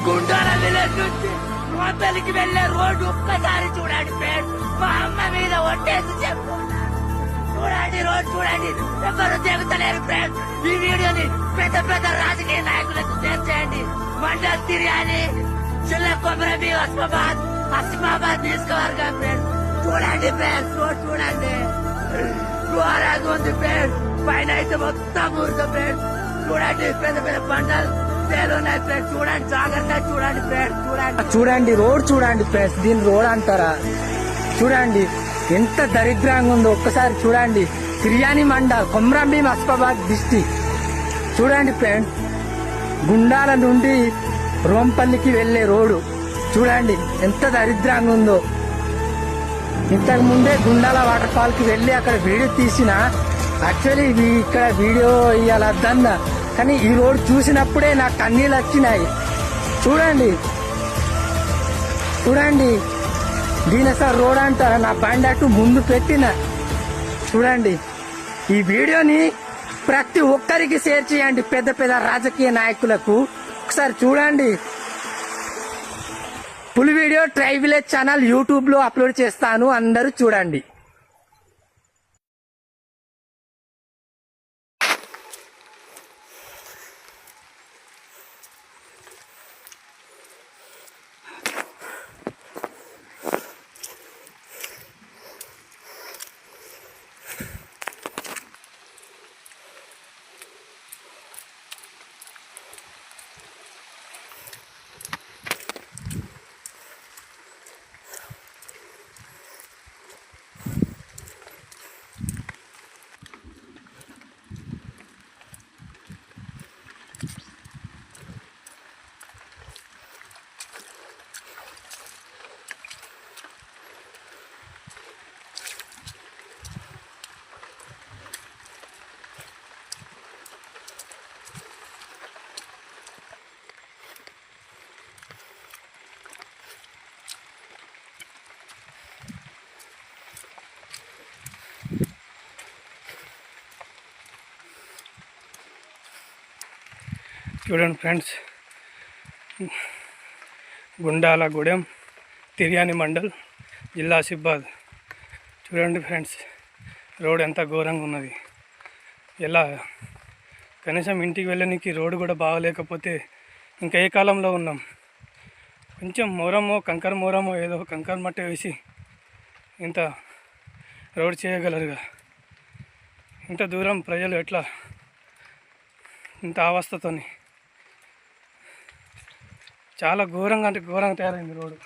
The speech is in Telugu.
గుండాల విలేజ్ నుంచి మోతలికి వెళ్లే రోడ్డు ఒక్కసారి చూడండి ఫ్రెండ్స్. మా అమ్మ మీద ఒట్టేసి చెప్పుకున్నా. చూడండి రోడ్ చూడండి, ఎవరు తెగుతలేరు ఫ్రెండ్స్. ఈ వీడియోని పెద్ద పెద్ద రాజకీయ నాయకులకు షేర్ చేయండి. మండల్ తిరియాని, చిల్ల కొమరబి, ఆసిఫాబాద్ నియోజకవర్గం ఫ్రెండ్స్. చూడండి ఫ్రెండ్స్, రోడ్ చూడండి, ఘోరంగా ఉంది ఫ్రెండ్స్. పైన అయితే మొత్తం ఊరుతుంది ఫ్రెండ్స్. చూడండి పెద్ద పెద్ద బండలు ఉన్నాయి ఫ్రెండ్స్. చూడండి, జాగ్రత్తగా చూడండి ఫ్రెండ్స్. చూడండి రోడ్ చూడండి ఫ్రెండ్స్. దీని రోడ్ అంటారా? చూడండి ఎంత దరిద్రంగా ఉందో ఒక్కసారి చూడండి. తిరియాని మండల్, కొమ్రంభీం, ఆసిఫాబాద్ డిస్టిక్. చూడండి ఫ్రెండ్స్, గుండాల నుండి రోంపల్లికి వెళ్లే రోడ్డు చూడండి ఎంత దరిద్రంగా ఉందో. ఇంతకు ముందే గుండాల వాటర్ ఫాల్ కి వెళ్లి అక్కడ వీడియో తీసిన. యాక్చువల్లీ ఇక్కడ వీడియో ఇవ్వాలద్దన్న, కానీ ఈ రోడ్ చూసినప్పుడే నాకు కన్నీళ్ళు వచ్చినాయి. చూడండి చూడండి, దీని అసలు రోడ్ అంటారా? నా బండి అటు ముందు పెట్టిన. చూడండి, ఈ వీడియోని ప్రతి ఒక్కరికి షేర్ చేయండి, పెద్ద పెద్ద రాజకీయ నాయకులకు. ఒకసారి చూడండి. Full video try village channel YouTube లో అప్లోడ్ చేస్తాను, అందరూ చూడండి. చూడండి ఫ్రెండ్స్, గుండాలగూడెం, తిరియాని మండల్, జిల్లా ఆసిఫాబాద్. చూడండి ఫ్రెండ్స్, రోడ్ ఎంత ఘోరంగా ఉన్నది. ఎలా కనీసం ఇంటికి వెళ్ళడానికి రోడ్డు కూడా బాగలేకపోతే ఇంకా ఏ కాలంలో ఉన్నాం? కొంచెం మోరమో కంకర మోరమో ఏదో కంకర మట్టి వేసి ఇంత రోడ్ చేయగలరుగా. ఇంత దూరం ప్రజలు ఎట్లా ఇంత అవస్థతోని చాలా ఘోరంగా అంటే ఘోరంగా తయారైంది రోడ్డు.